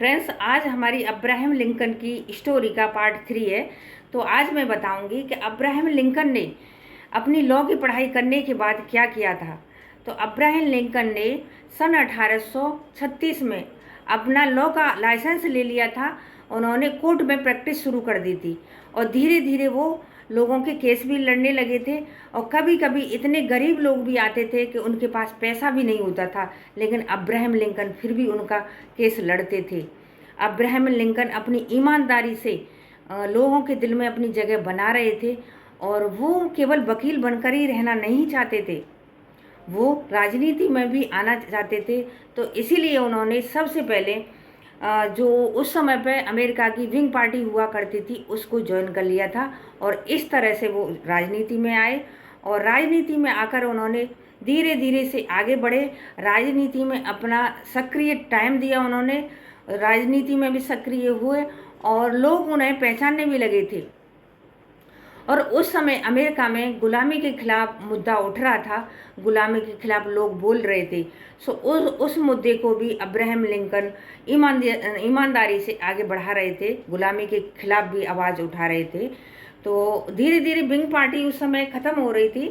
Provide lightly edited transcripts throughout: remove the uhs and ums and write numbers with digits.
Friends, आज हमारी Abraham Lincoln की स्टोरी का पार्ट 3 है। तो आज मैं बताऊंगी कि अब्राहम लिंकन ने अपनी लॉ की पढ़ाई करने के बाद क्या किया था। तो अब्राहम लिंकन ने सन 1836 में अपना लॉ का लाइसेंस ले लिया था। उन्होंने कोर्ट में प्रैक्टिस शुरू कर दी थी और धीरे धीरे वो लोगों के केस भी लड़ने लगे थे। और कभी कभी इतने गरीब लोग भी आते थे कि उनके पास पैसा भी नहीं होता था, लेकिन अब्राहम लिंकन फिर भी उनका केस लड़ते थे। अब्राहम लिंकन अपनी ईमानदारी से लोगों के दिल में अपनी जगह बना रहे थे और वो केवल वकील बनकर ही रहना नहीं चाहते थे, वो राजनीति में भी आना चाहते थे। तो इसीलिए उन्होंने सबसे पहले जो उस समय पे अमेरिका की विंग पार्टी हुआ करती थी उसको ज्वाइन कर लिया था और इस तरह से वो राजनीति में आए। और राजनीति में आकर उन्होंने धीरे धीरे से आगे बढ़े, राजनीति में अपना सक्रिय टाइम दिया, उन्होंने राजनीति में भी सक्रिय हुए और लोग उन्हें पहचानने भी लगे थे। और उस समय अमेरिका में गुलामी के खिलाफ मुद्दा उठ रहा था, गुलामी के खिलाफ लोग बोल रहे थे। सो उस मुद्दे को भी अब्राहम लिंकन ईमानदारी से आगे बढ़ा रहे थे, गुलामी के खिलाफ भी आवाज़ उठा रहे थे। तो धीरे धीरे विंग पार्टी उस समय ख़त्म हो रही थी।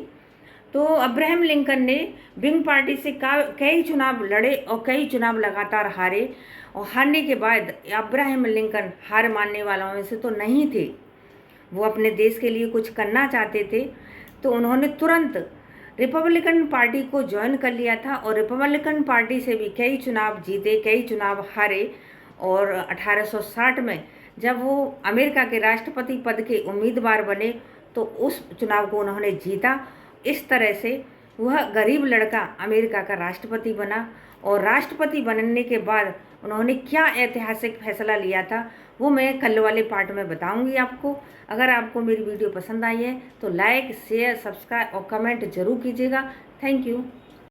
तो अब्राहम लिंकन ने विंग पार्टी से कई चुनाव लड़े और कई चुनाव लगातार हारे। और हारने के बाद अब्राहम लिंकन हार मानने वालों में से तो नहीं थे, वो अपने देश के लिए कुछ करना चाहते थे। तो उन्होंने तुरंत रिपब्लिकन पार्टी को ज्वाइन कर लिया था और रिपब्लिकन पार्टी से भी कई चुनाव जीते, कई चुनाव हारे। और 1860 में जब वो अमेरिका के राष्ट्रपति पद के उम्मीदवार बने तो उस चुनाव को उन्होंने जीता। इस तरह से वह गरीब लड़का अमेरिका का राष्ट्रपति बना। और राष्ट्रपति बनने के बाद उन्होंने क्या ऐतिहासिक फैसला लिया था वो मैं कल वाले पार्ट में बताऊंगी आपको। अगर आपको मेरी वीडियो पसंद आई है तो लाइक, शेयर, सब्सक्राइब और कमेंट जरूर कीजिएगा। Thank you.